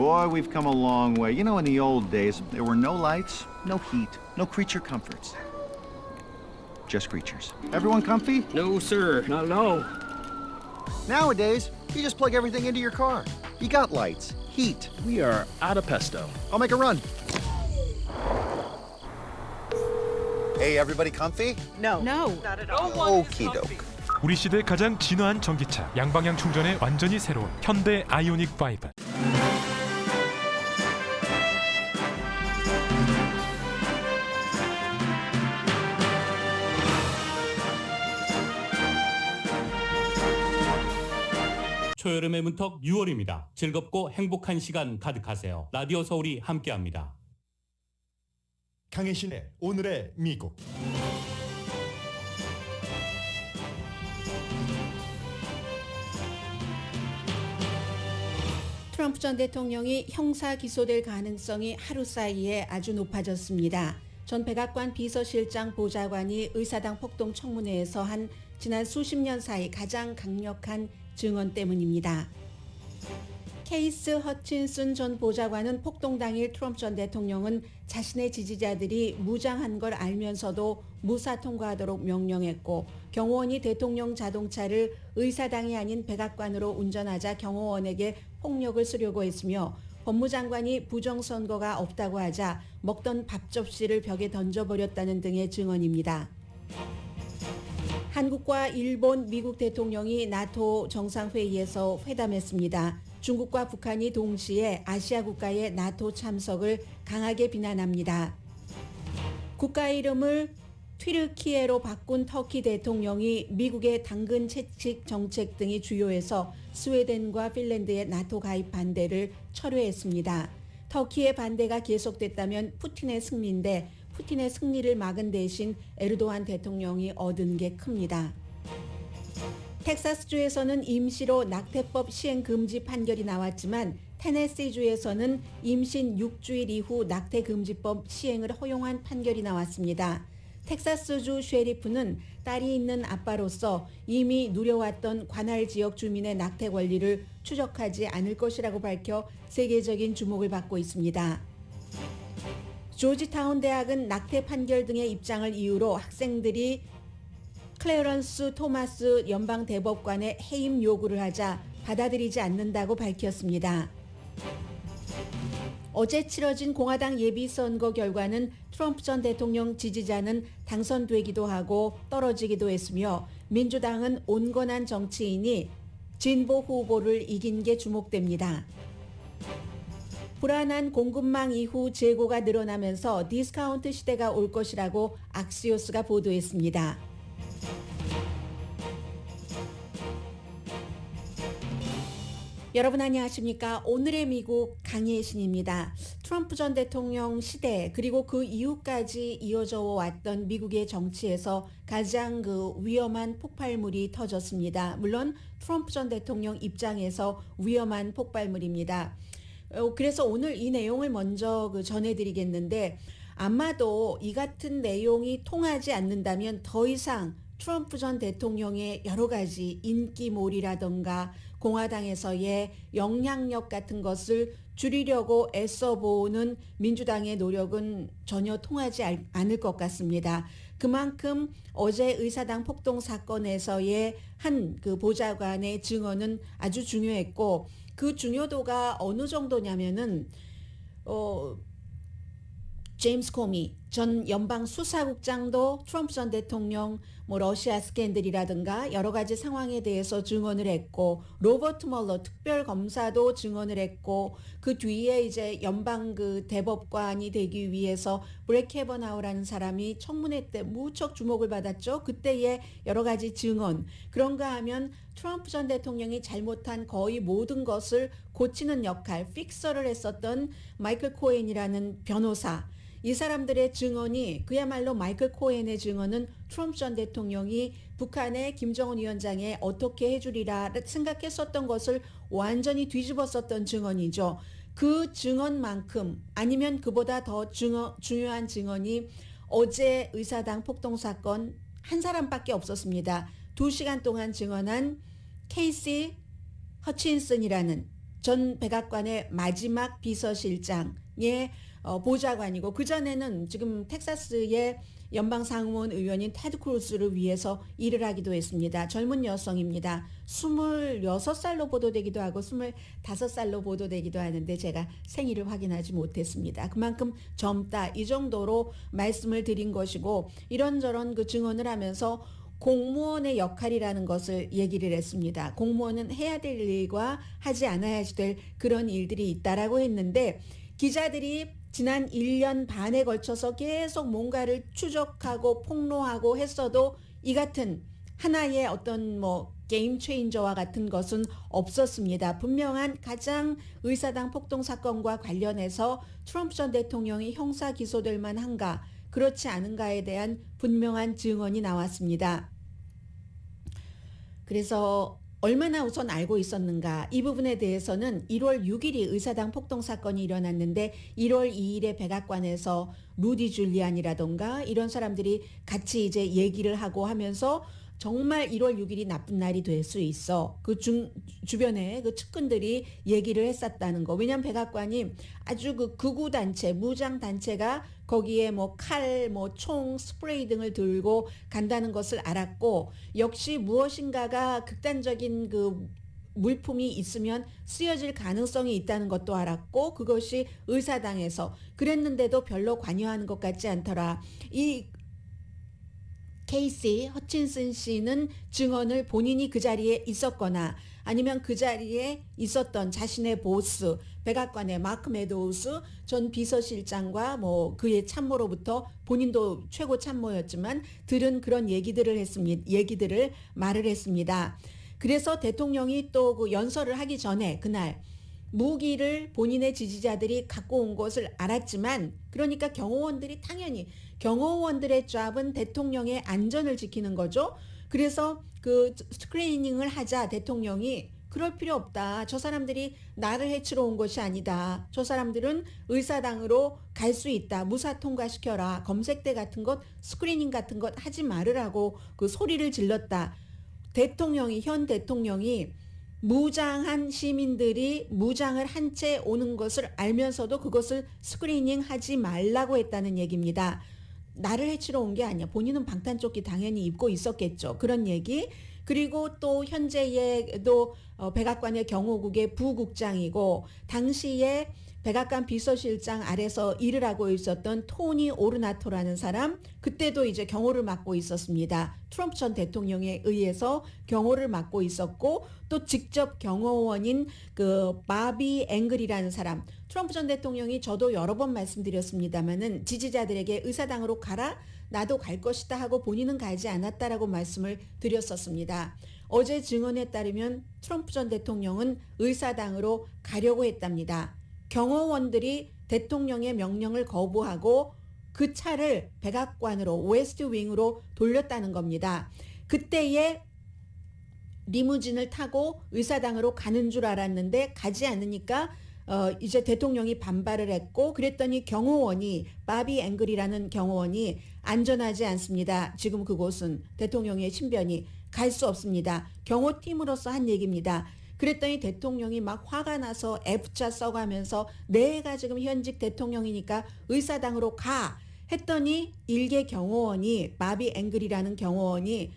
Boy, we've come a long way. You know, in the old days, there were no lights, no heat, no creature comforts. Just creatures. Everyone comfy? No, sir. Not at all. Nowadays, you just plug everything into your car. You got lights, heat. We are out of pesto. I'll make a run. Hey, everybody comfy? No. Okie doke. 우리 시대 가장 진화한 전기차, 양방향 충전에 완전히 새로운 현대 아이오닉 5. 초여름의 문턱 6월입니다. 즐겁고 행복한 시간 가득하세요. 라디오 서울이 함께합니다. 강혜신의 오늘의 미국. 트럼프 전 대통령이 형사 기소될 가능성이 하루 사이에 아주 높아졌습니다. 전 백악관 비서실장 보좌관이 의사당 폭동 청문회에서 한 지난 수십 년 사이 가장 강력한 증언 때문입니다. 케이스 허친슨 전 보좌관은 폭동 당일 트럼프 전 대통령은 자신의 지지자들이 무장한 걸 알면서도 무사 통과하도록 명령했고 경호원이 대통령 자동차를 의사당이 아닌 백악관으로 운전하자 경호원에게 폭력을 쓰려고 했으며 법무장관이 부정선거가 없다고 하자 먹던 밥 접시를 벽에 던져버렸다는 등의 증언입니다. 한국과 일본, 미국 대통령이 나토 정상회의에서 회담했습니다. 중국과 북한이 동시에 아시아 국가의 나토 참석을 강하게 비난합니다. 국가 이름을 튀르키예로 바꾼 터키 대통령이 미국의 당근 채식 정책 등이 주요해서 스웨덴과 핀란드의 나토 가입 반대를 철회했습니다. 터키의 반대가 계속됐다면 푸틴의 승리인데 푸틴의 승리를 막은 대신 에르도안 대통령이 얻은 게 큽니다. 텍사스주에서는 임시로 낙태법 시행 금지 판결이 나왔지만 테네시주에서는 임신 6주일 이후 낙태 금지법 시행을 허용한 판결이 나왔습니다. 텍사스주 쉐리프는 딸이 있는 아빠로서 이미 누려왔던 관할 지역 주민의 낙태 권리를 추적하지 않을 것이라고 밝혀 세계적인 주목을 받고 있습니다. 조지타운 대학은 낙태 판결 등의 입장을 이유로 학생들이 클래런스 토마스 연방 대법관에 해임 요구를 하자 받아들이지 않는다고 밝혔습니다. 어제 치러진 공화당 예비선거 결과는 트럼프 전 대통령 지지자는 당선되기도 하고 떨어지기도 했으며 민주당은 온건한 정치인이 진보 후보를 이긴 게 주목됩니다. 불안한 공급망 이후 재고가 늘어나면서 디스카운트 시대가 올 것이라고 악시오스가 보도했습니다. 여러분 안녕하십니까? 오늘의 미국 강혜신입니다. 트럼프 전 대통령 시대 그리고 그 이후까지 이어져 왔던 미국의 정치에서 가장 위험한 폭발물이 터졌습니다. 물론 트럼프 전 대통령 입장에서 위험한 폭발물입니다. 그래서 오늘 이 내용을 먼저 전해드리겠는데 아마도 이 같은 내용이 통하지 않는다면 더 이상 트럼프 전 대통령의 여러 가지 인기몰이라던가 공화당에서의 영향력 같은 것을 줄이려고 애써보는 민주당의 노력은 전혀 통하지 않을 것 같습니다. 그만큼 어제 의사당 폭동 사건에서의 한 보좌관의 증언은 아주 중요했고 그 중요도가 어느 정도냐면은 제임스 코미 전 연방 수사국장도 트럼프 전 대통령 러시아 스캔들이라든가 여러 가지 상황에 대해서 증언을 했고 로버트 멀러 특별검사도 증언을 했고 그 뒤에 이제 연방 대법관이 되기 위해서 브렉 캐버나우라는 사람이 청문회 때 무척 주목을 받았죠. 그때의 여러 가지 증언 그런가 하면 트럼프 전 대통령이 잘못한 거의 모든 것을 고치는 역할 픽서를 했었던 마이클 코엔이라는 변호사 이 사람들의 증언이 그야말로 마이클 코엔의 증언은 트럼프 전 대통령이 북한의 김정은 위원장에 어떻게 해주리라 생각했었던 것을 완전히 뒤집었었던 증언이죠. 그 증언만큼 아니면 그보다 더 중요한 증언이 어제 의사당 폭동 사건 한 사람밖에 없었습니다. 2시간 동안 증언한 케이시 허친슨이라는 전 백악관의 마지막 비서실장의 보좌관이고 그전에는 지금 텍사스의 연방상원 의원인 테드 크루즈를 위해서 일을 하기도 했습니다. 젊은 여성입니다. 26살로 보도되기도 하고 25살로 보도되기도 하는데 제가 생일을 확인하지 못했습니다. 그만큼 젊다 이 정도로 말씀을 드린 것이고 이런저런 그 증언을 하면서 공무원의 역할이라는 것을 얘기를 했습니다. 공무원은 해야 될 일과 하지 않아야 될 그런 일들이 있다라고 했는데 기자들이 지난 1년 반에 걸쳐서 계속 뭔가를 추적하고 폭로하고 했어도 이 같은 하나의 어떤 게임 체인저와 같은 것은 없었습니다. 분명한 가장 의사당 폭동 사건과 관련해서 트럼프 전 대통령이 형사 기소될 만한가 그렇지 않은가에 대한 분명한 증언이 나왔습니다. 그래서 얼마나 우선 알고 있었는가 이 부분에 대해서는 1월 6일이 의사당 폭동 사건이 일어났는데 1월 2일에 백악관에서 루디 줄리안이라던가 이런 사람들이 같이 이제 얘기를 하고 하면서 정말 1월 6일이 나쁜 날이 될 수 있어. 그 주변에 그 측근들이 얘기를 했었다는 거. 왜냐하면 백악관이 아주 그 극우 단체, 무장 단체가 거기에 칼, 총, 스프레이 등을 들고 간다는 것을 알았고 역시 무엇인가가 극단적인 그 물품이 있으면 쓰여질 가능성이 있다는 것도 알았고 그것이 의사당에서 그랬는데도 별로 관여하는 것 같지 않더라. 이 케이시 허친슨 씨는 증언을 본인이 그 자리에 있었거나 아니면 그 자리에 있었던 자신의 보스 백악관의 마크 메도우스 전 비서실장과 그의 참모로부터 본인도 최고 참모였지만 들은 그런 얘기들을 말을 했습니다. 그래서 대통령이 또 그 연설을 하기 전에 그날 무기를 본인의 지지자들이 갖고 온 것을 알았지만 그러니까 경호원들이 당연히 경호원들의 잡은 대통령의 안전을 지키는 거죠. 그래서 그 스크리닝을 하자 대통령이 그럴 필요 없다. 저 사람들이 나를 해치러 온 것이 아니다. 저 사람들은 의사당으로 갈 수 있다. 무사 통과시켜라. 검색대 같은 것, 스크리닝 같은 것 하지 말으라고 그 소리를 질렀다. 현 대통령이 무장한 시민들이 무장을 한 채 오는 것을 알면서도 그것을 스크리닝 하지 말라고 했다는 얘기입니다. 나를 해치러 온 게 아니야. 본인은 방탄조끼 당연히 입고 있었겠죠. 그런 얘기. 그리고 또 현재에도 백악관의 경호국의 부국장이고 당시에 백악관 비서실장 아래서 일을 하고 있었던 토니 오르나토라는 사람 그때도 이제 경호를 맡고 있었습니다. 트럼프 전 대통령에 의해서 경호를 맡고 있었고 또 직접 경호원인 그 바비 앵글이라는 사람 트럼프 전 대통령이 저도 여러 번 말씀드렸습니다마는 지지자들에게 의사당으로 가라 나도 갈 것이다 하고 본인은 가지 않았다라고 말씀을 드렸었습니다. 어제 증언에 따르면 트럼프 전 대통령은 의사당으로 가려고 했답니다. 경호원들이 대통령의 명령을 거부하고 그 차를 백악관으로 웨스트 윙으로 돌렸다는 겁니다. 그때에 리무진을 타고 의사당으로 가는 줄 알았는데 가지 않으니까 이제 대통령이 반발을 했고 그랬더니 경호원이 바비 앵글이라는 경호원이 안전하지 않습니다. 지금 그곳은 대통령의 신변이 갈 수 없습니다. 경호팀으로서 한 얘기입니다. 그랬더니 대통령이 막 화가 나서 F자 써가면서 내가 지금 현직 대통령이니까 의사당으로 가 했더니 일개 경호원이 바비 앵글이라는 경호원이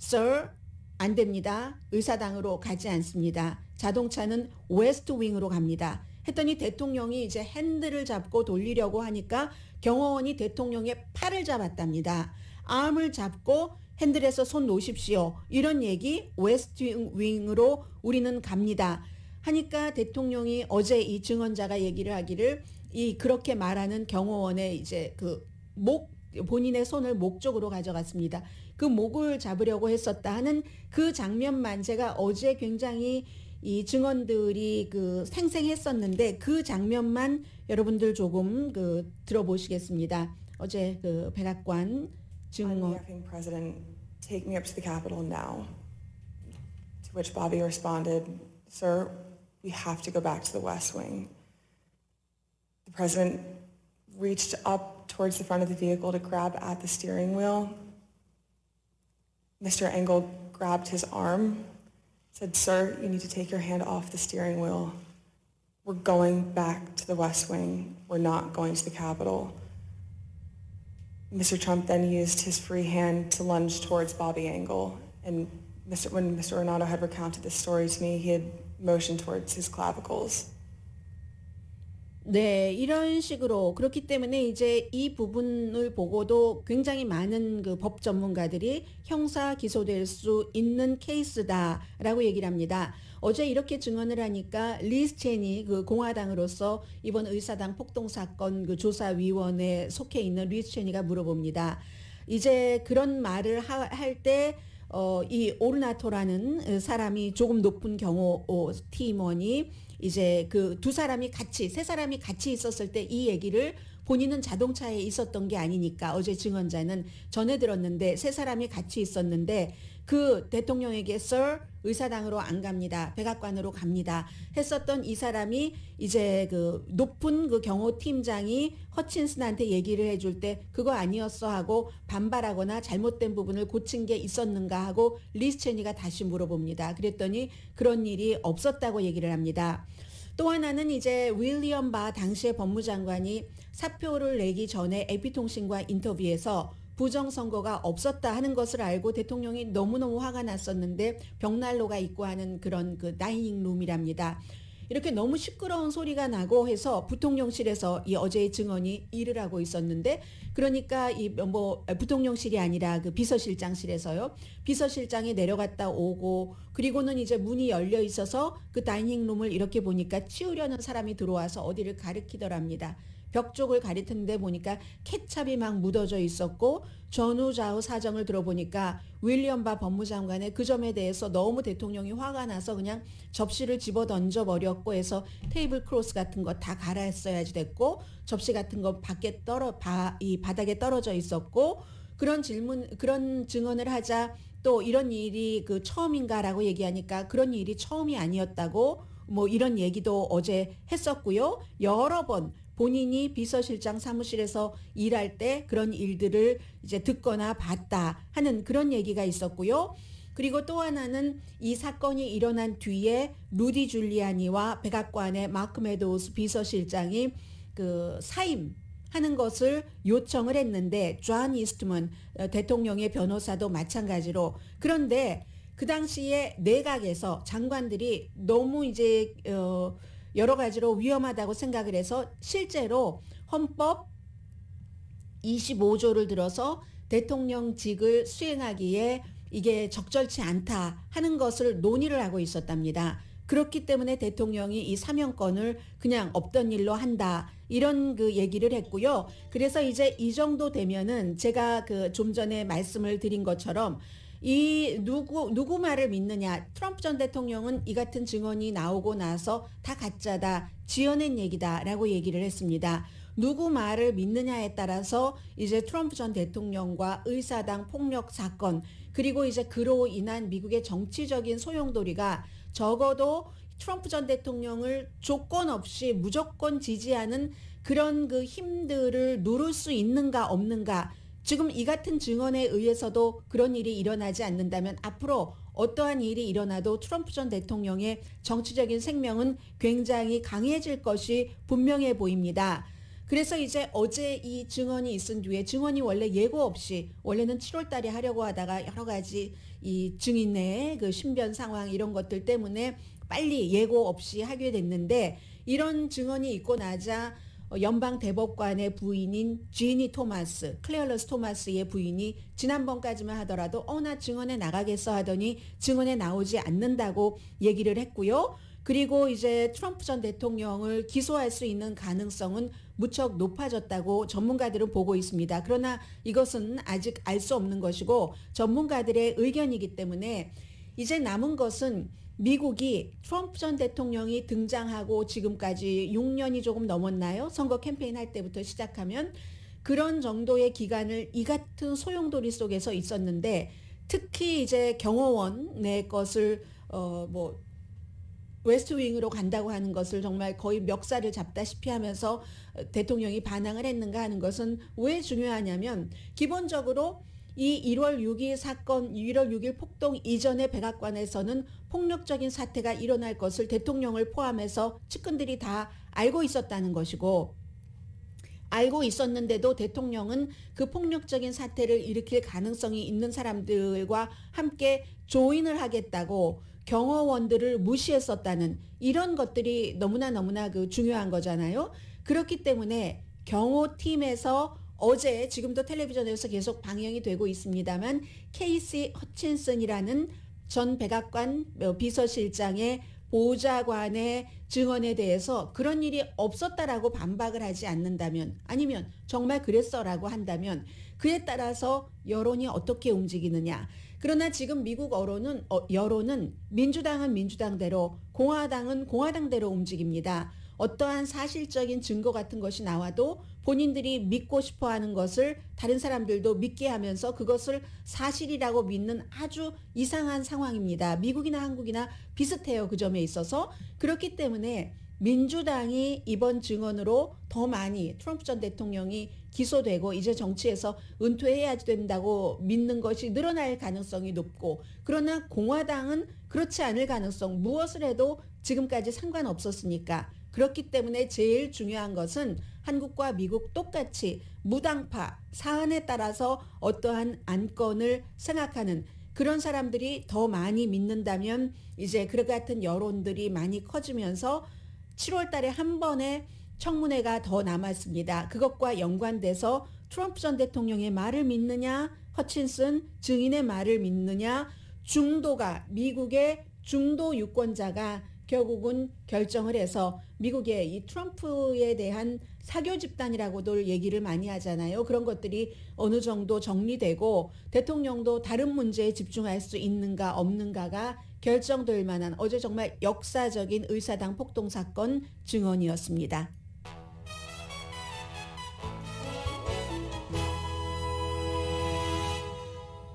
Sir 안 됩니다. 의사당으로 가지 않습니다. 자동차는 웨스트 윙으로 갑니다. 했더니 대통령이 이제 핸들을 잡고 돌리려고 하니까 경호원이 대통령의 팔을 잡았답니다. arm을 잡고 핸들에서 손 놓으십시오. 이런 얘기 웨스트 윙으로 우리는 갑니다. 하니까 대통령이 어제 이 증언자가 얘기를 하기를 그렇게 말하는 경호원의 이제 본인의 손을 목 쪽으로 가져갔습니다. 그 목을 잡으려고 했었다 하는 그 장면만 제가 어제 굉장히 이 증언들이 생생했었는데 그 장면만 여러분들 조금 들어보시겠습니다. 어제 백악관 증언. I'm the effing president. Take me up to the Capitol now. To which Bobby responded, "Sir, we have to go back to the West Wing." The president reached up towards the front of the vehicle to grab at the steering wheel. Mr. Engel grabbed his arm, said, "Sir, you need to take your hand off the steering wheel." We're going back to the West Wing. We're not going to the Capitol. Mr. Trump then used his free hand to lunge towards Bobby Engel. And when Mr. Ornato had recounted this story to me, he had motioned towards his clavicles. 네, 이런 식으로 그렇기 때문에 이제 이 부분을 보고도 굉장히 많은 그 법 전문가들이 형사 기소될 수 있는 케이스다라고 얘기를 합니다. 어제 이렇게 증언을 하니까 리즈 체니 그 공화당으로서 이번 의사당 폭동 사건 그 조사위원회에 속해 있는 리즈 체니가 물어봅니다. 이제 그런 말을 할 때 이 오르나토라는 사람이 조금 높은 경호 팀원이 이제 그 세 사람이 같이 있었을 때 이 얘기를 본인은 자동차에 있었던 게 아니니까 어제 증언자는 전해 들었는데 세 사람이 같이 있었는데 그 대통령에게 Sir 의사당으로 안 갑니다. 백악관으로 갑니다. 했었던 이 사람이 이제 그 높은 그 경호팀장이 허친슨한테 얘기를 해줄 때 그거 아니었어 하고 반발하거나 잘못된 부분을 고친 게 있었는가 하고 리즈 체니가 다시 물어봅니다. 그랬더니 그런 일이 없었다고 얘기를 합니다. 또 하나는 이제 윌리엄 바 당시의 법무장관이 사표를 내기 전에 AP통신과 인터뷰에서 부정선거가 없었다 하는 것을 알고 대통령이 너무너무 화가 났었는데 벽난로가 있고 하는 그런 그 다이닝룸이랍니다. 이렇게 너무 시끄러운 소리가 나고 해서 부통령실에서 이 어제의 증언이 일을 하고 있었는데 그러니까 이 뭐 부통령실이 아니라 그 비서실장실에서요. 비서실장이 내려갔다 오고 그리고는 이제 문이 열려 있어서 그 다이닝룸을 이렇게 보니까 치우려는 사람이 들어와서 어디를 가리키더랍니다. 벽 쪽을 가리켰는데 보니까 케찹이 막 묻어져 있었고 전후좌우 사정을 들어보니까 윌리엄 바 법무장관의 그 점에 대해서 너무 대통령이 화가 나서 그냥 접시를 집어 던져 버렸고 해서 테이블 크로스 같은 거 다 갈아했어야지 됐고 접시 같은 거 이 바닥에 떨어져 있었고 그런 증언을 하자 또 이런 일이 그 처음인가라고 얘기하니까 그런 일이 처음이 아니었다고 뭐 이런 얘기도 어제 했었고요. 여러 번 본인이 비서실장 사무실에서 일할 때 그런 일들을 이제 듣거나 봤다 하는 그런 얘기가 있었고요. 그리고 또 하나는 이 사건이 일어난 뒤에 루디 줄리아니와 백악관의 마크 메도우스 비서실장이 그 사임하는 것을 요청을 했는데 존 이스트먼 대통령의 변호사도 마찬가지로 그런데 그 당시에 내각에서 장관들이 너무 이제 여러 가지로 위험하다고 생각을 해서 실제로 헌법 25조를 들어서 대통령직을 수행하기에 이게 적절치 않다 하는 것을 논의를 하고 있었답니다. 그렇기 때문에 대통령이 이 사면권을 그냥 없던 일로 한다. 이런 그 얘기를 했고요. 그래서 이제 이 정도 되면은 제가 그 좀 전에 말씀을 드린 것처럼 이 누구 말을 믿느냐. 트럼프 전 대통령은 이 같은 증언이 나오고 나서 다 가짜다. 지어낸 얘기다라고 얘기를 했습니다. 누구 말을 믿느냐에 따라서 이제 트럼프 전 대통령과 의사당 폭력 사건 그리고 이제 그로 인한 미국의 정치적인 소용돌이가 적어도 트럼프 전 대통령을 조건 없이 무조건 지지하는 그런 그 힘들을 누를 수 있는가 없는가 지금 이 같은 증언에 의해서도 그런 일이 일어나지 않는다면 앞으로 어떠한 일이 일어나도 트럼프 전 대통령의 정치적인 생명은 굉장히 강해질 것이 분명해 보입니다. 그래서 이제 어제 이 증언이 있은 뒤에 증언이 원래 예고 없이 원래는 7월 달에 하려고 하다가 여러 가지 이 증인의 그 신변 상황 이런 것들 때문에 빨리 예고 없이 하게 됐는데 이런 증언이 있고 나자 연방 대법관의 부인인 지니 토마스, 클레어런스 토마스의 부인이 지난번까지만 하더라도 나 증언에 나가겠어 하더니 증언에 나오지 않는다고 얘기를 했고요. 그리고 이제 트럼프 전 대통령을 기소할 수 있는 가능성은 무척 높아졌다고 전문가들은 보고 있습니다. 그러나 이것은 아직 알 수 없는 것이고 전문가들의 의견이기 때문에 이제 남은 것은 미국이 트럼프 전 대통령이 등장하고 지금까지 6년이 조금 넘었나요? 선거 캠페인 할 때부터 시작하면 그런 정도의 기간을 이 같은 소용돌이 속에서 있었는데 특히 이제 경호원의 것을 웨스트윙으로 간다고 하는 것을 정말 거의 멱살을 잡다시피 하면서 대통령이 반항을 했는가 하는 것은 왜 중요하냐면 기본적으로 이 1월 6일 사건, 1월 6일 폭동 이전에 백악관에서는 폭력적인 사태가 일어날 것을 대통령을 포함해서 측근들이 다 알고 있었다는 것이고, 알고 있었는데도 대통령은 그 폭력적인 사태를 일으킬 가능성이 있는 사람들과 함께 조인을 하겠다고 경호원들을 무시했었다는 이런 것들이 너무나 그 중요한 거잖아요. 그렇기 때문에 경호팀에서 어제 지금도 텔레비전에서 계속 방영이 되고 있습니다만 케이시 허친슨이라는 전 백악관 비서실장의 보좌관의 증언에 대해서 그런 일이 없었다라고 반박을 하지 않는다면, 아니면 정말 그랬어라고 한다면 그에 따라서 여론이 어떻게 움직이느냐. 그러나 지금 미국 여론은 민주당은 민주당대로, 공화당은 공화당대로 움직입니다. 어떠한 사실적인 증거 같은 것이 나와도 본인들이 믿고 싶어하는 것을 다른 사람들도 믿게 하면서 그것을 사실이라고 믿는 아주 이상한 상황입니다. 미국이나 한국이나 비슷해요. 그 점에 있어서. 그렇기 때문에 민주당이 이번 증언으로 더 많이 트럼프 전 대통령이 기소되고 이제 정치에서 은퇴해야 된다고 믿는 것이 늘어날 가능성이 높고, 그러나 공화당은 그렇지 않을 가능성, 무엇을 해도 지금까지 상관없었으니까. 그렇기 때문에 제일 중요한 것은 한국과 미국 똑같이 무당파, 사안에 따라서 어떠한 안건을 생각하는 그런 사람들이 더 많이 믿는다면 이제 그 같은 여론들이 많이 커지면서 7월 달에 한 번에 청문회가 더 남았습니다. 그것과 연관돼서 트럼프 전 대통령의 말을 믿느냐, 허친슨 증인의 말을 믿느냐, 미국의 중도 유권자가 결국은 결정을 해서 미국의 이 트럼프에 대한 사교 집단이라고도 얘기를 많이 하잖아요. 그런 것들이 어느 정도 정리되고 대통령도 다른 문제에 집중할 수 있는가 없는가가 결정될 만한 어제 정말 역사적인 의사당 폭동 사건 증언이었습니다.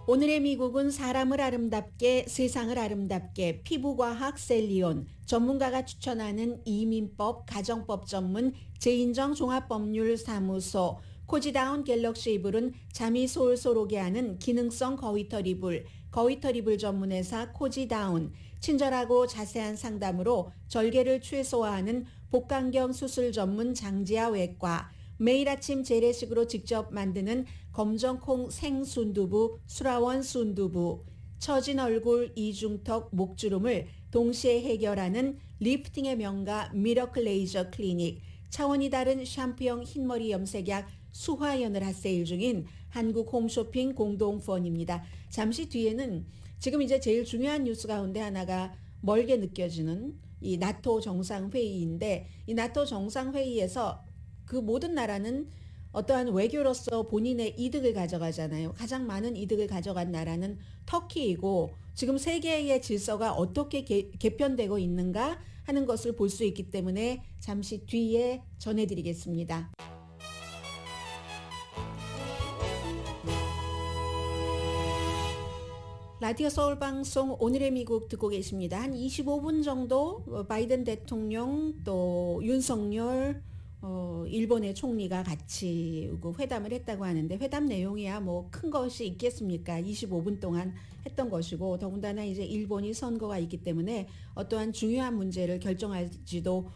오늘의 미국은 사람을 아름답게, 세상을 아름답게, 피부과학 셀리온, 전문가가 추천하는 이민법, 가정법 전문 제인정 종합법률사무소, 코지다운 갤럭시 이불은 잠이 솔솔 오게 하는 기능성 거위털 이불, 거위털 이불 전문회사 코지다운, 친절하고 자세한 상담으로 절개를 최소화하는 복강경 수술 전문 장지아 외과, 매일 아침 재래식으로 직접 만드는 검정콩 생순두부 수라원 순두부, 처진 얼굴 이중턱 목주름을 동시에 해결하는 리프팅의 명가 미러클 레이저 클리닉, 차원이 다른 샴푸형 흰머리 염색약 수화연을 핫세일 중인 한국 홈쇼핑 공동펀입니다. 잠시 뒤에는 지금 이제 제일 중요한 뉴스 가운데 하나가 멀게 느껴지는 이 나토 정상회의인데, 이 나토 정상회의에서 그 모든 나라는 어떠한 외교로서 본인의 이득을 가져가잖아요. 가장 많은 이득을 가져간 나라는 터키이고, 지금 세계의 질서가 어떻게 개편되고 있는가 하는 것을 볼 수 있기 때문에 잠시 뒤에 전해드리겠습니다. 라디오 서울방송 오늘의 미국 듣고 계십니다. 한 25분 정도 바이든 대통령 또 윤석열 일본의 총리가 같이 회담을 했다고 하는데, 회담 내용이야 뭐 큰 것이 있겠습니까? 25분 동안 했던 것이고, 더군다나 이제 일본이 선거가 있기 때문에 어떠한 중요한 문제를 결정하기도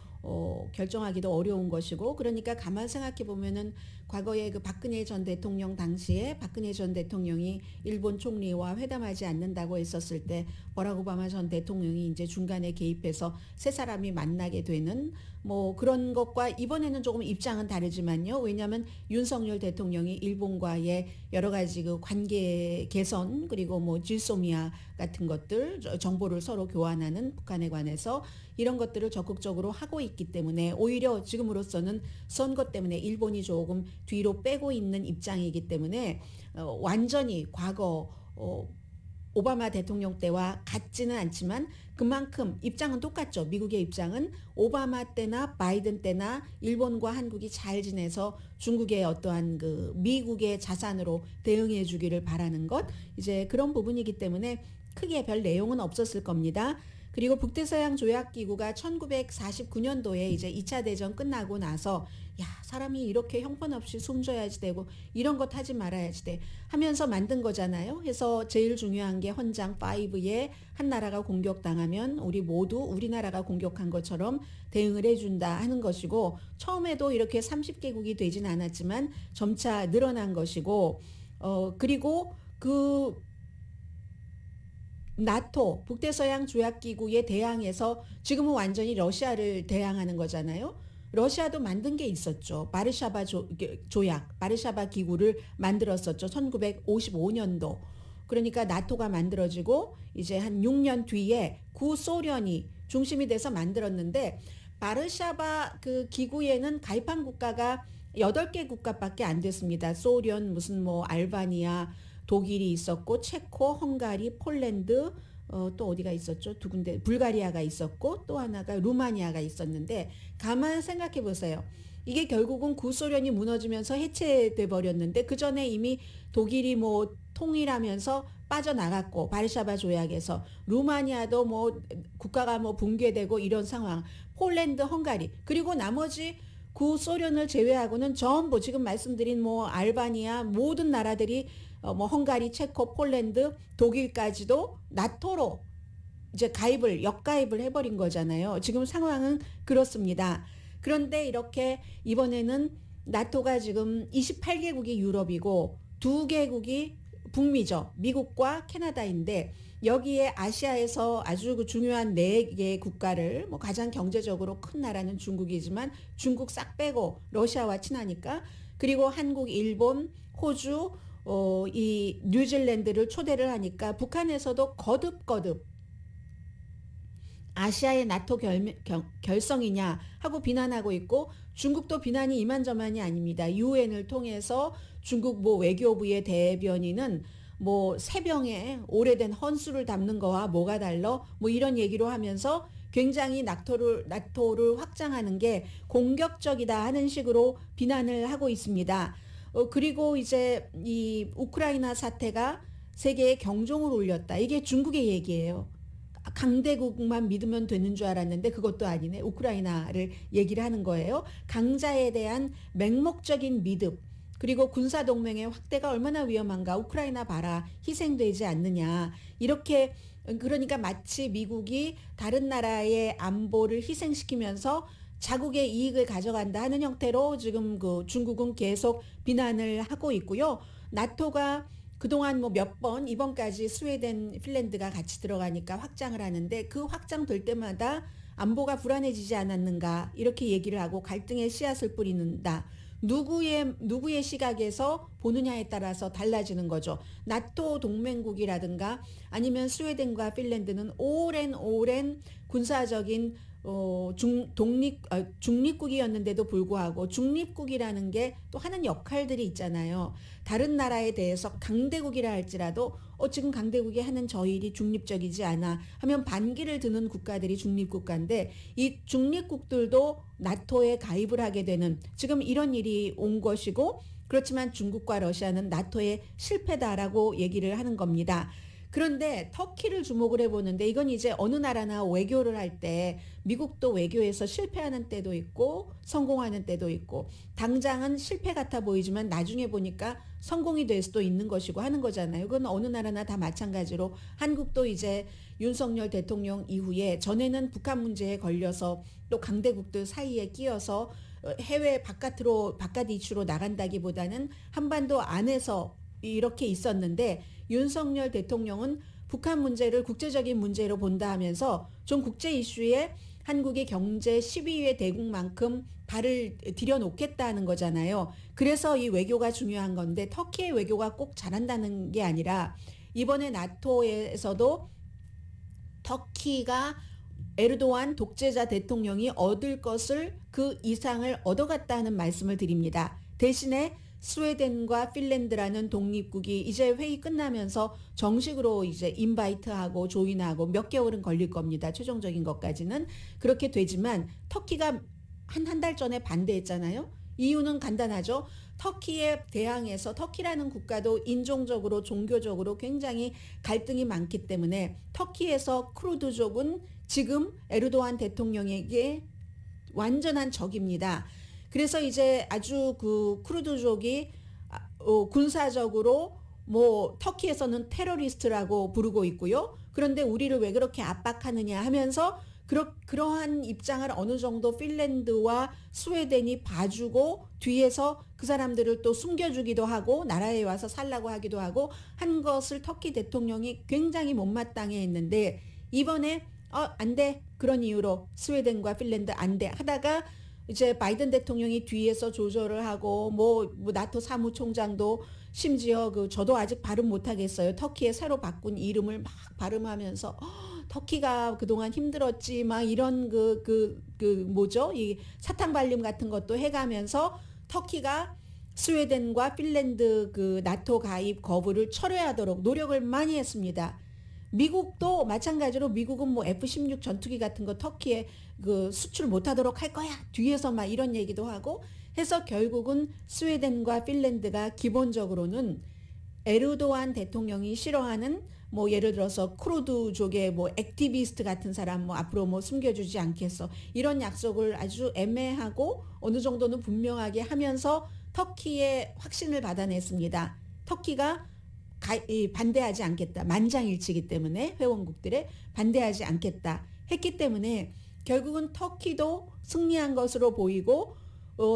어려운 것이고, 그러니까 가만 생각해 보면은 과거에 그 박근혜 전 대통령 당시에 박근혜 전 대통령이 일본 총리와 회담하지 않는다고 했었을 때 버락 오바마 전 대통령이 이제 중간에 개입해서 세 사람이 만나게 되는 뭐 그런 것과 이번에는 조금 입장은 다르지만요. 왜냐하면 윤석열 대통령이 일본과의 여러 가지 그 관계 개선, 그리고 뭐 질소미아 같은 것들, 정보를 서로 교환하는 북한에 관해서 이런 것들을 적극적으로 하고 있기 때문에 오히려 지금으로서는 선거 때문에 일본이 조금 뒤로 빼고 있는 입장이기 때문에 완전히 과거 오바마 대통령 때와 같지는 않지만 그만큼 입장은 똑같죠. 미국의 입장은 오바마 때나 바이든 때나 일본과 한국이 잘 지내서 중국의 어떠한 그 미국의 자산으로 대응해 주기를 바라는 것, 이제 그런 부분이기 때문에 크게 별 내용은 없었을 겁니다. 그리고 북대서양 조약기구가 1949년도에 이제 2차 대전 끝나고 나서 야, 사람이 이렇게 형편없이 숨져야지 되고 이런 것 하지 말아야지 돼 하면서 만든 거잖아요. 그래서 제일 중요한 게 헌장 5에 한 나라가 공격당하면 우리 모두 우리나라가 공격한 것처럼 대응을 해준다 하는 것이고, 처음에도 이렇게 30개국이 되진 않았지만 점차 늘어난 것이고, 그리고 그 나토 북대서양 조약기구에 대항해서 지금은 완전히 러시아를 대항하는 거잖아요. 러시아도 만든 게 있었죠. 바르샤바 조약, 바르샤바 기구를 만들었었죠. 1955년도. 그러니까 나토가 만들어지고 이제 한 6년 뒤에 구소련이 중심이 돼서 만들었는데, 바르샤바 그 기구에는 가입한 국가가 8개 국가밖에 안 됐습니다. 소련, 무슨 뭐 알바니아, 독일이 있었고, 체코, 헝가리, 폴란드, 또 어디가 있었죠? 두 군데, 불가리아가 있었고, 또 하나가 루마니아가 있었는데, 가만 생각해 보세요. 이게 결국은 구소련이 무너지면서 해체돼 버렸는데, 그 전에 이미 독일이 뭐 통일하면서 빠져나갔고, 바르샤바 조약에서 루마니아도 뭐 국가가 뭐 붕괴되고 이런 상황, 폴란드, 헝가리, 그리고 나머지 구소련을 제외하고는 전부 지금 말씀드린 뭐 알바니아 모든 나라들이 뭐 헝가리, 체코, 폴란드, 독일까지도 나토로 이제 역가입을 해버린 거잖아요. 지금 상황은 그렇습니다. 그런데 이렇게 이번에는 나토가 지금 28개국이 유럽이고 2개국이 북미죠. 미국과 캐나다인데, 여기에 아시아에서 아주 그 중요한 4개 국가를, 뭐 가장 경제적으로 큰 나라는 중국이지만 중국 싹 빼고 러시아와 친하니까, 그리고 한국, 일본, 호주, 이 뉴질랜드를 초대를 하니까 북한에서도 거듭 아시아의 나토 결성이냐 하고 비난하고 있고, 중국도 비난이 이만저만이 아닙니다. 유엔을 통해서 중국 뭐 외교부의 대변인은 뭐 새병에 오래된 헌수를 담는 거와 뭐가 달러 뭐 이런 얘기로 하면서 굉장히 나토를 확장하는 게 공격적이다 하는 식으로 비난을 하고 있습니다. 그리고 이제 이 우크라이나 사태가 세계의 경종을 울렸다. 이게 중국의 얘기예요. 강대국만 믿으면 되는 줄 알았는데 그것도 아니네. 우크라이나를 얘기를 하는 거예요. 강자에 대한 맹목적인 믿음, 그리고 군사동맹의 확대가 얼마나 위험한가. 우크라이나 봐라, 희생되지 않느냐. 이렇게, 그러니까 마치 미국이 다른 나라의 안보를 희생시키면서 자국의 이익을 가져간다 하는 형태로 지금 그 중국은 계속 비난을 하고 있고요. 나토가 그동안 뭐 몇 번, 이번까지 스웨덴, 핀란드가 같이 들어가니까 확장을 하는데, 그 확장될 때마다 안보가 불안해지지 않았는가 이렇게 얘기를 하고 갈등의 씨앗을 뿌리는다. 누구의 시각에서 보느냐에 따라서 달라지는 거죠. 나토 동맹국이라든가 아니면 스웨덴과 핀란드는 오랜 군사적인 중립국이었는데도 불구하고, 중립국이라는 게 또 하는 역할들이 있잖아요. 다른 나라에 대해서 강대국이라 할지라도 지금 강대국이 하는 저 일이 중립적이지 않아 하면 반기를 드는 국가들이 중립국가인데, 이 중립국들도 나토에 가입을 하게 되는 지금 이런 일이 온 것이고, 그렇지만 중국과 러시아는 나토에 실패다라고 얘기를 하는 겁니다. 그런데 터키를 주목을 해보는데, 이건 이제 어느 나라나 외교를 할 때 미국도 외교에서 실패하는 때도 있고 성공하는 때도 있고, 당장은 실패 같아 보이지만 나중에 보니까 성공이 될 수도 있는 것이고 하는 거잖아요. 그건 어느 나라나 다 마찬가지로 한국도 이제 윤석열 대통령 이후에, 전에는 북한 문제에 걸려서 또 강대국들 사이에 끼어서 해외 바깥 이슈로 나간다기보다는 한반도 안에서 이렇게 있었는데, 윤석열 대통령은 북한 문제를 국제적인 문제로 본다 하면서 좀 국제 이슈에 한국이 경제 12위 대국만큼 발을 들여놓겠다는 거잖아요. 그래서 이 외교가 중요한 건데, 터키의 외교가 꼭 잘한다는 게 아니라 이번에 나토에서도 터키가 에르도안 독재자 대통령이 얻을 것을 그 이상을 얻어갔다는 말씀을 드립니다. 대신에 스웨덴과 핀란드라는 독립국이 이제 회의 끝나면서 정식으로 이제 인바이트하고 조인하고 몇 개월은 걸릴 겁니다. 최종적인 것까지는. 그렇게 되지만 터키가 한 달 전에 반대했잖아요. 이유는 간단하죠. 터키에 대항해서, 터키라는 국가도 인종적으로 종교적으로 굉장히 갈등이 많기 때문에 터키에서 쿠르드족은 지금 에르도안 대통령에게 완전한 적입니다. 그래서 이제 아주 그 쿠르드족이 군사적으로 뭐 터키에서는 테러리스트라고 부르고 있고요. 그런데 우리를 왜 그렇게 압박하느냐 하면서 그러한 입장을 어느 정도 핀란드와 스웨덴이 봐주고 뒤에서 그 사람들을 또 숨겨주기도 하고 나라에 와서 살라고 하기도 하고 한 것을 터키 대통령이 굉장히 못마땅해 했는데 이번에 안 돼. 그런 이유로 스웨덴과 핀란드 안 돼 하다가 이제 바이든 대통령이 뒤에서 조절을 하고 뭐 나토 사무총장도 심지어 저도 아직 발음 못하겠어요. 터키에 새로 바꾼 이름을 막 발음하면서 터키가 그동안 힘들었지 막 이런 뭐죠? 이 사탕 발림 같은 것도 해가면서 터키가 스웨덴과 핀란드 나토 가입 거부를 철회하도록 노력을 많이 했습니다. 미국도 마찬가지로 미국은 뭐 F-16 전투기 같은 거 터키에 수출 못하도록 할 거야. 뒤에서 막 이런 얘기도 하고 해서 결국은 스웨덴과 핀란드가 기본적으로는 에르도안 대통령이 싫어하는 뭐 예를 들어서 쿠르드족의 뭐 액티비스트 같은 사람 뭐 앞으로 뭐 숨겨주지 않겠어. 이런 약속을 아주 애매하고 어느 정도는 분명하게 하면서 터키의 확신을 받아냈습니다. 터키가 반대하지 않겠다. 만장일치이기 때문에 회원국들의 반대하지 않겠다 했기 때문에 결국은 터키도 승리한 것으로 보이고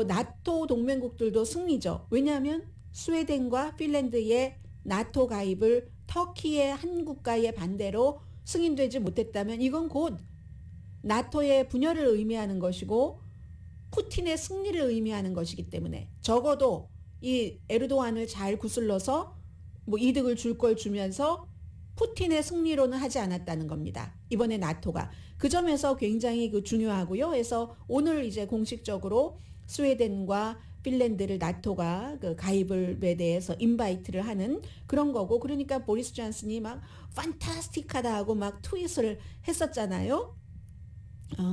나토 동맹국들도 승리죠. 왜냐하면 스웨덴과 핀란드의 나토 가입을 터키의 한 국가의 반대로 승인되지 못했다면 이건 곧 나토의 분열을 의미하는 것이고 푸틴의 승리를 의미하는 것이기 때문에 적어도 이 에르도안을 잘 구슬러서 뭐 이득을 줄 걸 주면서 푸틴의 승리로는 하지 않았다는 겁니다. 이번에 나토가. 그 점에서 굉장히 중요하고요. 그래서 오늘 이제 공식적으로 스웨덴과 핀란드를 나토가 가입을에 대해서 인바이트를 하는 그런 거고 그러니까 보리스 존슨이 막 판타스틱하다 하고 막 트윗을 했었잖아요.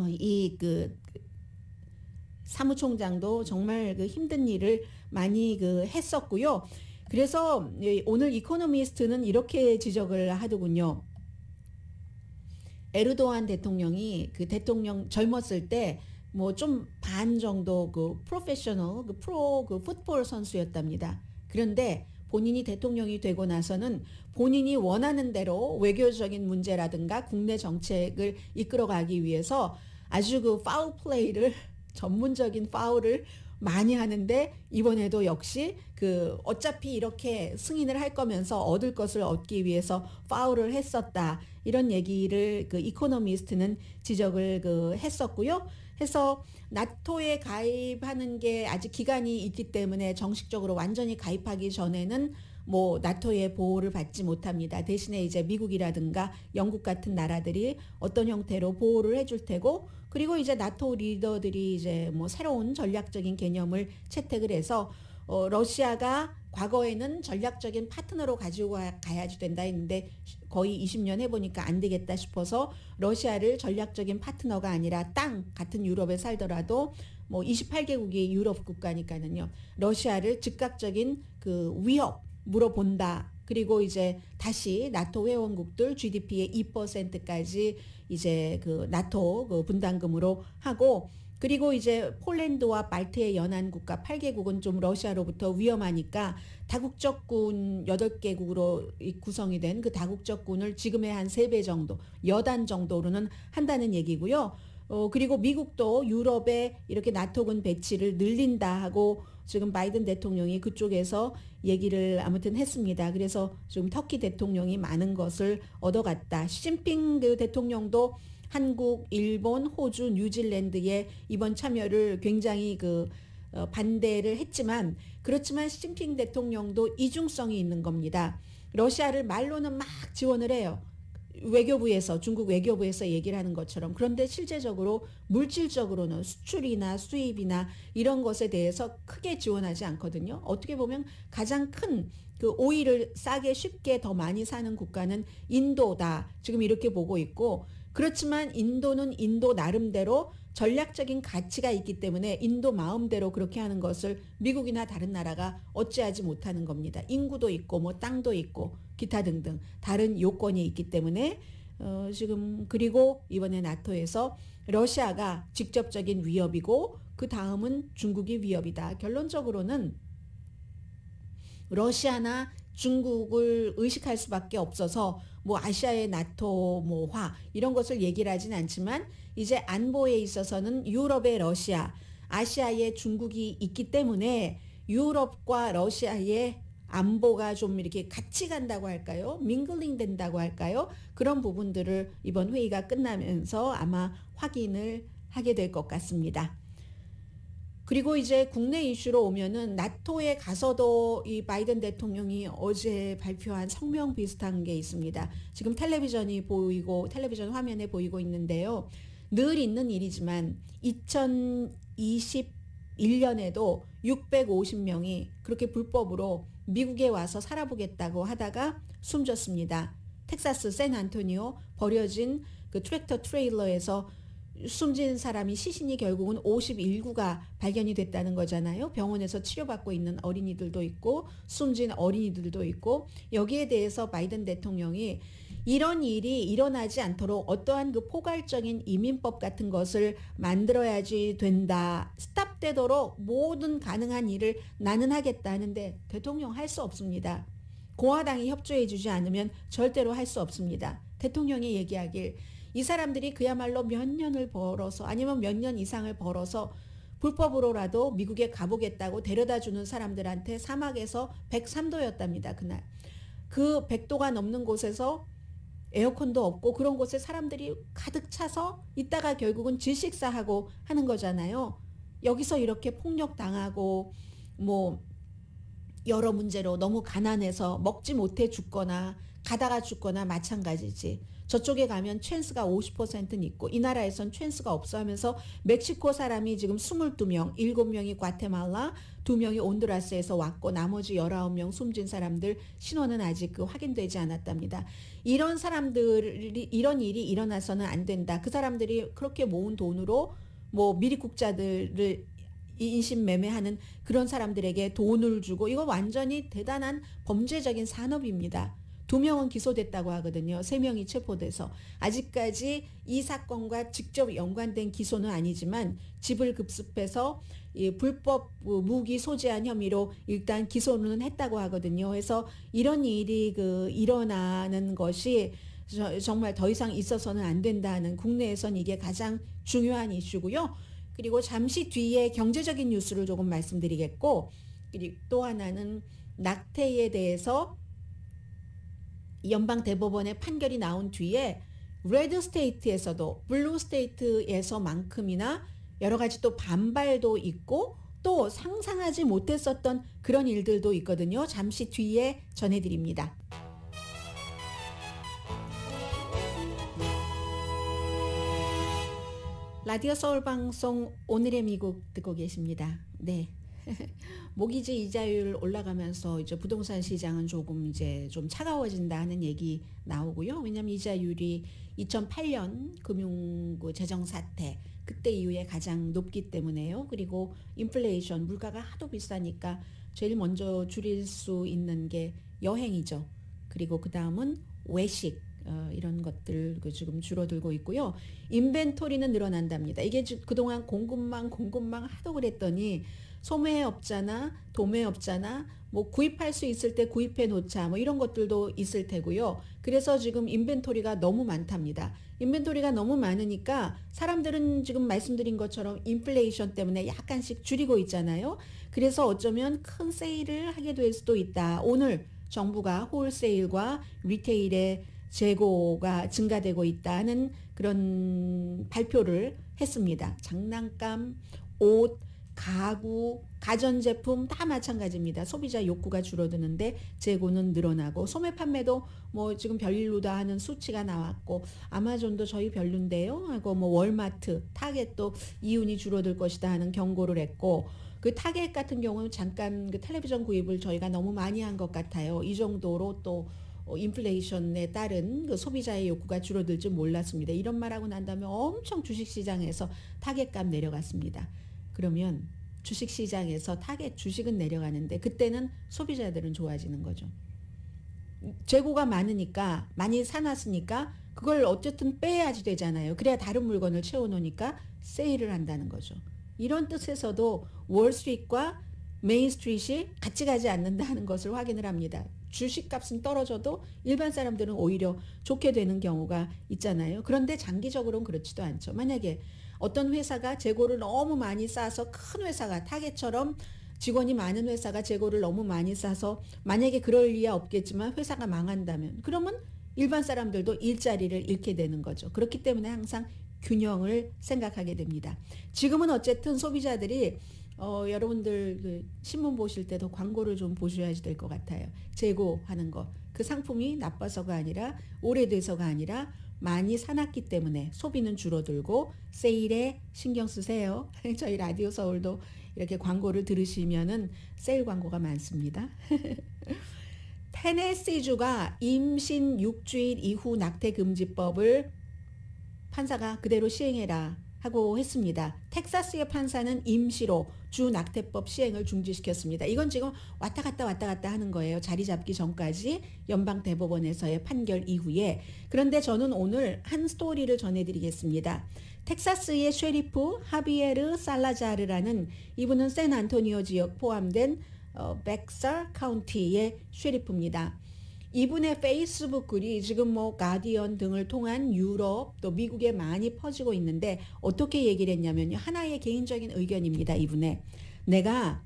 이 사무총장도 정말 힘든 일을 많이 했었고요. 그래서 오늘 이코노미스트는 이렇게 지적을 하더군요. 에르도안 대통령이 대통령 젊었을 때 뭐 좀 반 정도 프로페셔널 프로 풋볼 선수였답니다. 그런데 본인이 대통령이 되고 나서는 본인이 원하는 대로 외교적인 문제라든가 국내 정책을 이끌어가기 위해서 아주 파울 플레이를 전문적인 파울을 많이 하는데 이번에도 역시 어차피 이렇게 승인을 할 거면서 얻을 것을 얻기 위해서 파울을 했었다. 이런 얘기를 이코노미스트는 지적을 했었고요. 해서 나토에 가입하는 게 아직 기간이 있기 때문에 정식적으로 완전히 가입하기 전에는 뭐 나토의 보호를 받지 못합니다. 대신에 이제 미국이라든가 영국 같은 나라들이 어떤 형태로 보호를 해줄 테고 그리고 이제 나토 리더들이 이제 뭐 새로운 전략적인 개념을 채택을 해서 러시아가 과거에는 전략적인 파트너로 가지고 가야지 된다 했는데 거의 20년 해보니까 안 되겠다 싶어서 러시아를 전략적인 파트너가 아니라 땅 같은 유럽에 살더라도 뭐 28개국이 유럽 국가니까는요. 러시아를 즉각적인 위협으로 본다. 그리고 이제 다시 나토 회원국들 GDP의 2%까지 이제 나토 분담금으로 하고 그리고 이제 폴란드와 발트의 연안 국가 8개국은 좀 러시아로부터 위험하니까 다국적군 8개국으로 구성이 된 다국적군을 지금의 한 3배 정도, 여단 정도로는 한다는 얘기고요. 그리고 미국도 유럽에 이렇게 나토군 배치를 늘린다 하고 지금 바이든 대통령이 그쪽에서 얘기를 아무튼 했습니다. 그래서 지금 터키 대통령이 많은 것을 얻어갔다. 시진핑 대통령도 한국, 일본, 호주, 뉴질랜드의 이번 참여를 굉장히 반대를 했지만 그렇지만 시진핑 대통령도 이중성이 있는 겁니다. 러시아를 말로는 막 지원을 해요. 외교부에서 중국 외교부에서 얘기를 하는 것처럼 그런데 실제적으로 물질적으로는 수출이나 수입이나 이런 것에 대해서 크게 지원하지 않거든요. 어떻게 보면 가장 큰 오일을 싸게 쉽게 더 많이 사는 국가는 인도다. 지금 이렇게 보고 있고 그렇지만 인도는 인도 나름대로 전략적인 가치가 있기 때문에 인도 마음대로 그렇게 하는 것을 미국이나 다른 나라가 어찌하지 못하는 겁니다. 인구도 있고 뭐 땅도 있고 기타 등등 다른 요건이 있기 때문에 지금 그리고 이번에 나토에서 러시아가 직접적인 위협이고 그 다음은 중국이 위협이다. 결론적으로는 러시아나 중국을 의식할 수밖에 없어서 뭐 아시아의 나토 뭐화 이런 것을 얘기를 하진 않지만 이제 안보에 있어서는 유럽의 러시아, 아시아의 중국이 있기 때문에 유럽과 러시아의 안보가 좀 이렇게 같이 간다고 할까요? 밍글링 된다고 할까요? 그런 부분들을 이번 회의가 끝나면서 아마 확인을 하게 될 것 같습니다. 그리고 이제 국내 이슈로 오면은 나토에 가서도 이 바이든 대통령이 어제 발표한 성명 비슷한 게 있습니다. 지금 텔레비전 화면에 보이고 있는데요. 늘 있는 일이지만 2021년에도 650명이 그렇게 불법으로 미국에 와서 살아보겠다고 하다가 숨졌습니다. 텍사스 샌안토니오 버려진 그 트랙터 트레일러에서 숨진 사람이 시신이 결국은 51구가 발견이 됐다는 거잖아요. 병원에서 치료받고 있는 어린이들도 있고 숨진 어린이들도 있고 여기에 대해서 바이든 대통령이 이런 일이 일어나지 않도록 어떠한 그 포괄적인 이민법 같은 것을 만들어야지 된다. 스탑되도록 모든 가능한 일을 나는 하겠다 하는데 대통령 할 수 없습니다. 공화당이 협조해 주지 않으면 절대로 할 수 없습니다. 대통령이 얘기하길 이 사람들이 그야말로 몇 년을 벌어서 아니면 몇 년 이상을 벌어서 불법으로라도 미국에 가보겠다고 데려다 주는 사람들한테 사막에서 103도였답니다. 그날. 그 100도가 넘는 곳에서 에어컨도 없고 그런 곳에 사람들이 가득 차서 있다가 결국은 질식사하고 하는 거잖아요. 여기서 이렇게 폭력당하고 뭐 여러 문제로 너무 가난해서 먹지 못해 죽거나 가다가 죽거나 마찬가지지. 저쪽에 가면 찬스가 50%는 있고 이 나라에선 찬스가 없어 하면서 멕시코 사람이 지금 22명, 7명이 과테말라, 2명이 온두라스에서 왔고 나머지 19명 숨진 사람들 신원은 아직 확인되지 않았답니다. 이런 사람들이 이런 일이 일어나서는 안 된다. 그 사람들이 그렇게 모은 돈으로 뭐 미리국자들을 인신매매하는 그런 사람들에게 돈을 주고 이거 완전히 대단한 범죄적인 산업입니다. 2명은 기소됐다고 하거든요. 3명이 체포돼서 아직까지 이 사건과 직접 연관된 기소는 아니지만 집을 급습해서 불법 무기 소지한 혐의로 일단 기소는 했다고 하거든요. 그래서 이런 일이 일어나는 것이 정말 더 이상 있어서는 안 된다는 국내에선 이게 가장 중요한 이슈고요. 그리고 잠시 뒤에 경제적인 뉴스를 조금 말씀드리겠고 그리고 또 하나는 낙태에 대해서 연방 대법원의 판결이 나온 뒤에 레드 스테이트에서도 블루 스테이트에서만큼이나 여러 가지 또 반발도 있고 또 상상하지 못했었던 그런 일들도 있거든요. 잠시 뒤에 전해드립니다. 라디오 서울 방송 오늘의 미국 듣고 계십니다. 네. 모기지 이자율 올라가면서 이제 부동산 시장은 조금 이제 좀 차가워진다 하는 얘기 나오고요. 왜냐하면 이자율이 2008년 금융 재정 사태 그때 이후에 가장 높기 때문에요. 그리고 인플레이션 물가가 하도 비싸니까 제일 먼저 줄일 수 있는 게 여행이죠. 그리고 그 다음은 외식. 이런 것들 지금 줄어들고 있고요. 인벤토리는 늘어난답니다. 이게 그동안 공급망 하도 그랬더니 소매업자나 도매업자나 뭐 구입할 수 있을 때 구입해 놓자 뭐 이런 것들도 있을 테고요. 그래서 지금 인벤토리가 너무 많답니다. 인벤토리가 너무 많으니까 사람들은 지금 말씀드린 것처럼 인플레이션 때문에 약간씩 줄이고 있잖아요. 그래서 어쩌면 큰 세일을 하게 될 수도 있다. 오늘 정부가 홀세일과 리테일의 재고가 증가되고 있다는 그런 발표를 했습니다. 장난감, 옷, 가구, 가전제품 다 마찬가지입니다. 소비자 욕구가 줄어드는데 재고는 늘어나고 소매 판매도 뭐 지금 별로다 하는 수치가 나왔고 아마존도 저희 별론데요 하고 뭐 월마트, 타겟도 이윤이 줄어들 것이다 하는 경고를 했고 그 타겟 같은 경우는 잠깐 그 텔레비전 구입을 저희가 너무 많이 한 것 같아요. 이 정도로 또 인플레이션에 따른 그 소비자의 욕구가 줄어들 줄 몰랐습니다. 이런 말하고 난 다음에 엄청 주식시장에서 타겟값 내려갔습니다. 그러면 주식시장에서 타겟 주식은 내려가는데 그때는 소비자들은 좋아지는 거죠. 재고가 많으니까 많이 사놨으니까 그걸 어쨌든 빼야지 되잖아요. 그래야 다른 물건을 채워놓으니까 세일을 한다는 거죠. 이런 뜻에서도 월스트리트과 메인스트리트이 같이 가지 않는다는 것을 확인을 합니다. 주식값은 떨어져도 일반 사람들은 오히려 좋게 되는 경우가 있잖아요. 그런데 장기적으로는 그렇지도 않죠. 만약에 어떤 회사가 재고를 너무 많이 싸서 큰 회사가 타겟처럼 직원이 많은 회사가 재고를 너무 많이 싸서 만약에 그럴 리야 없겠지만 회사가 망한다면 그러면 일반 사람들도 일자리를 잃게 되는 거죠. 그렇기 때문에 항상 균형을 생각하게 됩니다. 지금은 어쨌든 소비자들이 여러분들 그 신문 보실 때도 광고를 좀 보셔야 될 것 같아요. 재고하는 거. 그 상품이 나빠서가 아니라 오래돼서가 아니라 많이 사놨기 때문에 소비는 줄어들고 세일에 신경 쓰세요. 저희 라디오 서울도 이렇게 광고를 들으시면은 세일 광고가 많습니다. 테네시주가 임신 6주일 이후 낙태 금지법을 판사가 그대로 시행해라 하고 했습니다. 텍사스의 판사는 임시로 주 낙태법 시행을 중지시켰습니다. 이건 지금 왔다 갔다 하는 거예요. 자리 잡기 전까지 연방 대법원에서의 판결 이후에. 그런데 저는 오늘 한 스토리를 전해드리겠습니다. 텍사스의 쉐리프 하비에르 살라자르라는 이분은 샌안토니오 지역 포함된 백사 카운티의 쉐리프입니다. 이분의 페이스북 글이 지금 뭐 가디언 등을 통한 유럽 또 미국에 많이 퍼지고 있는데 어떻게 얘기를 했냐면요. 하나의 개인적인 의견입니다. 이분의 내가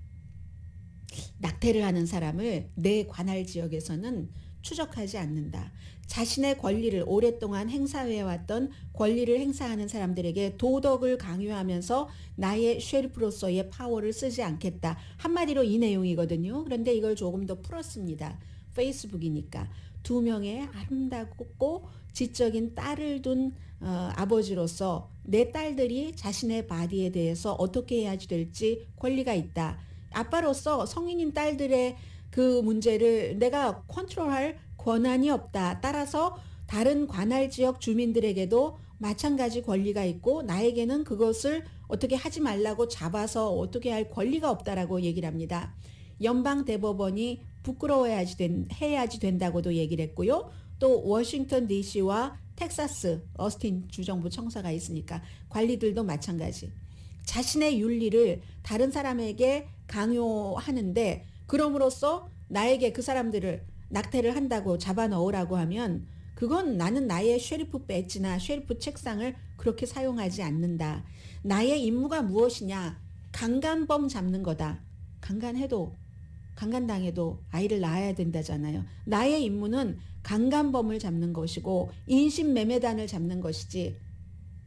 낙태를 하는 사람을 내 관할 지역에서는 추적하지 않는다. 자신의 권리를 오랫동안 행사해왔던 권리를 행사하는 사람들에게 도덕을 강요하면서 나의 쉐리프로서의 파워를 쓰지 않겠다. 한마디로 이 내용이거든요. 그런데 이걸 조금 더 풀었습니다. 페이스북이니까 2명의 아름답고 지적인 딸을 둔 아버지로서 내 딸들이 자신의 바디에 대해서 어떻게 해야 될지 권리가 있다. 아빠로서 성인인 딸들의 그 문제를 내가 컨트롤할 권한이 없다. 따라서 다른 관할 지역 주민들에게도 마찬가지 권리가 있고 나에게는 그것을 어떻게 하지 말라고 잡아서 어떻게 할 권리가 없다라고 얘기를 합니다. 연방 대법원이 부끄러워해야지 된다고도 얘기를 했고요. 또 워싱턴 DC와 텍사스 어스틴 주정부 청사가 있으니까 관리들도 마찬가지. 자신의 윤리를 다른 사람에게 강요하는데 그럼으로써 나에게 그 사람들을 낙태를 한다고 잡아 넣으라고 하면 그건 나는 나의 쉐리프 배지나 쉐리프 책상을 그렇게 사용하지 않는다. 나의 임무가 무엇이냐? 강간범 잡는 거다. 강간당해도 아이를 낳아야 된다잖아요. 나의 임무는 강간범을 잡는 것이고 인신매매단을 잡는 것이지.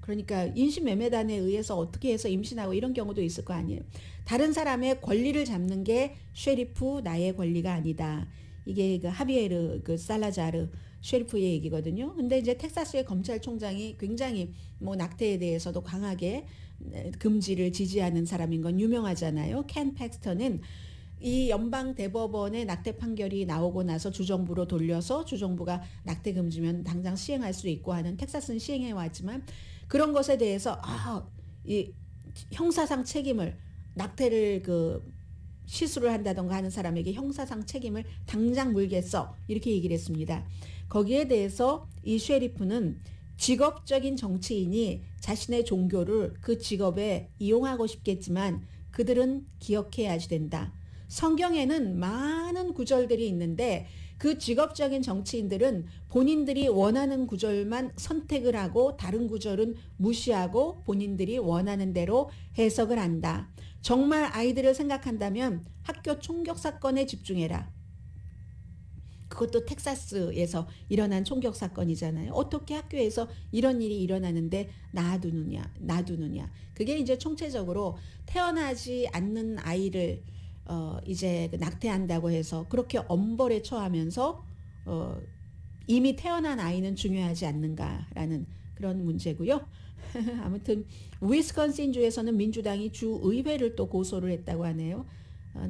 그러니까 인신매매단에 의해서 어떻게 해서 임신하고 이런 경우도 있을 거 아니에요. 다른 사람의 권리를 잡는 게 쉐리프 나의 권리가 아니다. 이게 그 하비에르 그 살라자르 쉐리프의 얘기거든요. 근데 이제 텍사스의 검찰총장이 굉장히 뭐 낙태에 대해서도 강하게 금지를 지지하는 사람인 건 유명하잖아요. 켄 팩스터는 이 연방 대법원의 낙태 판결이 나오고 나서 주정부로 돌려서 주정부가 낙태 금지면 당장 시행할 수 있고 하는 텍사스는 시행해 왔지만 그런 것에 대해서 이 형사상 책임을 낙태를 시술을 한다던가 하는 사람에게 형사상 책임을 당장 물겠어 이렇게 얘기를 했습니다. 거기에 대해서 이 쉐리프는 직업적인 정치인이 자신의 종교를 그 직업에 이용하고 싶겠지만 그들은 기억해야지 된다. 성경에는 많은 구절들이 있는데 그 직업적인 정치인들은 본인들이 원하는 구절만 선택을 하고 다른 구절은 무시하고 본인들이 원하는 대로 해석을 한다. 정말 아이들을 생각한다면 학교 총격 사건에 집중해라. 그것도 텍사스에서 일어난 총격 사건이잖아요. 어떻게 학교에서 이런 일이 일어나는데 놔두느냐. 그게 이제 총체적으로 태어나지 않는 아이를 이제 낙태한다고 해서 그렇게 엄벌에 처하면서 이미 태어난 아이는 중요하지 않는가라는 그런 문제고요. 아무튼 위스콘신주에서는 민주당이 주 의회를 또 고소를 했다고 하네요.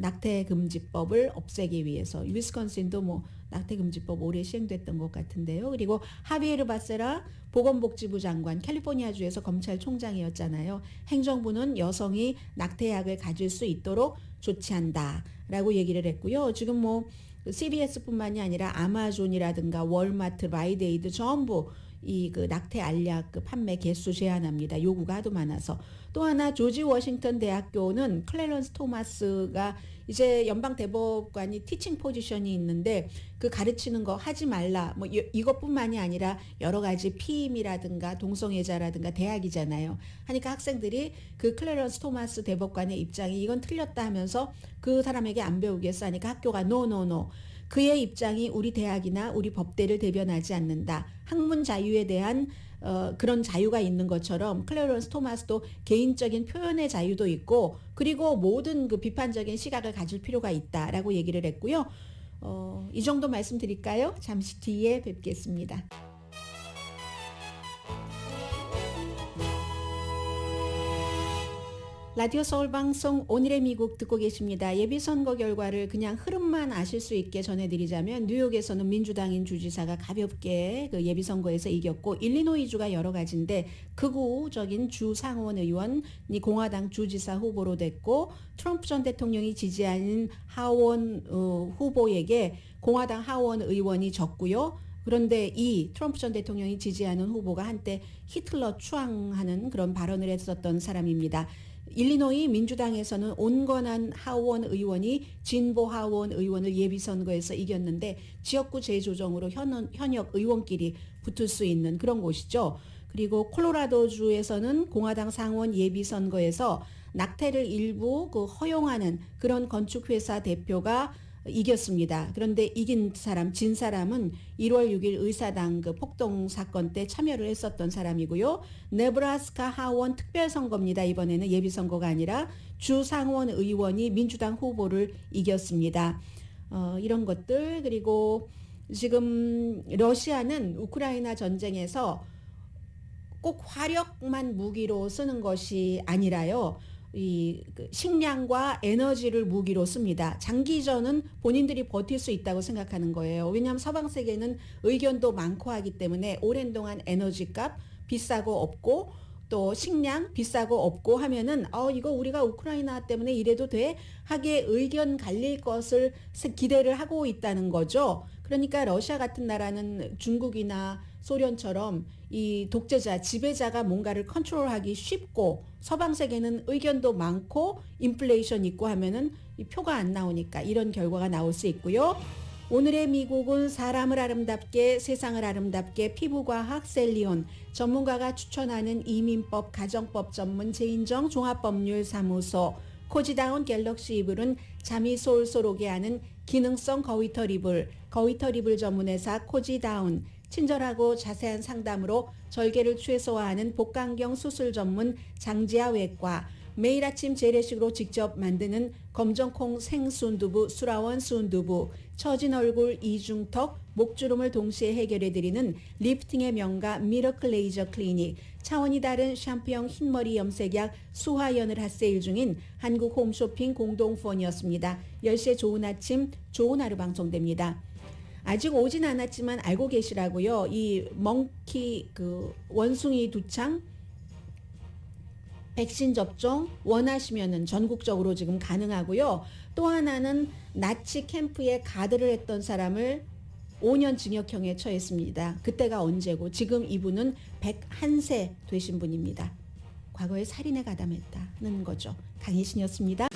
낙태 금지법을 없애기 위해서. 위스콘신도 뭐 낙태 금지법 오래 시행됐던 것 같은데요. 그리고 하비에르 바세라 보건복지부 장관, 캘리포니아주에서 검찰총장이었잖아요. 행정부는 여성이 낙태약을 가질 수 있도록 조치한다라고 얘기를 했고요. 지금 뭐 CBS뿐만이 아니라 아마존이라든가 월마트, 라이드에이드 전부 이 그 낙태 알약 그 판매 개수 제한합니다. 요구가 하도 많아서. 또 하나 조지 워싱턴 대학교는 클래런스 토마스가 이제 연방 대법관이 티칭 포지션이 있는데 그 가르치는 거 하지 말라. 뭐 이것뿐만이 아니라 여러 가지 피임이라든가 동성애자라든가 대학이잖아요. 하니까 학생들이 그 클래런스 토마스 대법관의 입장이 이건 틀렸다 하면서 그 사람에게 안 배우겠어 하니까 학교가 노노노. 그의 입장이 우리 대학이나 우리 법대를 대변하지 않는다. 학문 자유에 대한 그런 자유가 있는 것처럼 클래런스 토마스도 개인적인 표현의 자유도 있고 그리고 모든 그 비판적인 시각을 가질 필요가 있다라고 얘기를 했고요. 이 정도 말씀드릴까요? 잠시 뒤에 뵙겠습니다. 라디오 서울 방송 오늘의 미국 듣고 계십니다. 예비선거 결과를 그냥 흐름만 아실 수 있게 전해드리자면 뉴욕에서는 민주당인 주지사가 가볍게 그 예비선거에서 이겼고 일리노이주가 여러 가지인데 극우적인 주 상원 의원이 공화당 주지사 후보로 됐고 트럼프 전 대통령이 지지하는 하원 후보에게 공화당 하원 의원이 졌고요. 그런데 이 트럼프 전 대통령이 지지하는 후보가 한때 히틀러 추앙하는 그런 발언을 했었던 사람입니다. 일리노이 민주당에서는 온건한 하원 의원이 진보 하원 의원을 예비선거에서 이겼는데 지역구 재조정으로 현역 의원끼리 붙을 수 있는 그런 곳이죠. 그리고 콜로라도주에서는 공화당 상원 예비선거에서 낙태를 일부 허용하는 그런 건축회사 대표가 이겼습니다. 그런데 이긴 사람, 진 사람은 1월 6일 의사당 그 폭동 사건 때 참여를 했었던 사람이고요. 네브라스카 하원 특별선거입니다. 이번에는 예비선거가 아니라 주 상원 의원이 민주당 후보를 이겼습니다. 이런 것들 그리고 지금 러시아는 우크라이나 전쟁에서 꼭 화력만 무기로 쓰는 것이 아니라요. 이 식량과 에너지를 무기로 씁니다. 장기전은 본인들이 버틸 수 있다고 생각하는 거예요. 왜냐하면 서방 세계는 의견도 많고 하기 때문에 오랜 동안 에너지값 비싸고 없고 또 식량 비싸고 없고 하면은 이거 우리가 우크라이나 때문에 이래도 돼 하게 의견 갈릴 것을 기대를 하고 있다는 거죠. 그러니까 러시아 같은 나라는 중국이나 소련처럼 이 독재자, 지배자가 뭔가를 컨트롤하기 쉽고 서방 세계는 의견도 많고 인플레이션 있고 하면은 이 표가 안 나오니까 이런 결과가 나올 수 있고요. 오늘의 미국은 사람을 아름답게 세상을 아름답게 피부과학 셀리온 전문가가 추천하는 이민법 가정법 전문 제인정 종합법률사무소 코지다운 갤럭시 이불은 잠이 솔솔 오게 하는 기능성 거위털 이불 전문회사 코지다운 친절하고 자세한 상담으로 절개를 최소화하는 복강경 수술 전문 장지아 외과 매일 아침 재래식으로 직접 만드는 검정콩 생순두부 수라원 순두부 처진 얼굴 이중턱 목주름을 동시에 해결해드리는 리프팅의 명가 미러클 레이저 클리닉 차원이 다른 샴푸형 흰머리 염색약 수화연을 핫세일 중인 한국 홈쇼핑 공동후원이었습니다. 10시에 좋은 아침 좋은 하루 방송됩니다. 아직 오진 않았지만 알고 계시라고요. 이 멍키 원숭이 두창 백신 접종 원하시면은 전국적으로 지금 가능하고요. 또 하나는 나치 캠프에 가드를 했던 사람을 5년 징역형에 처했습니다. 그때가 언제고 지금 이분은 101세 되신 분입니다. 과거에 살인에 가담했다는 거죠. 강희신이었습니다.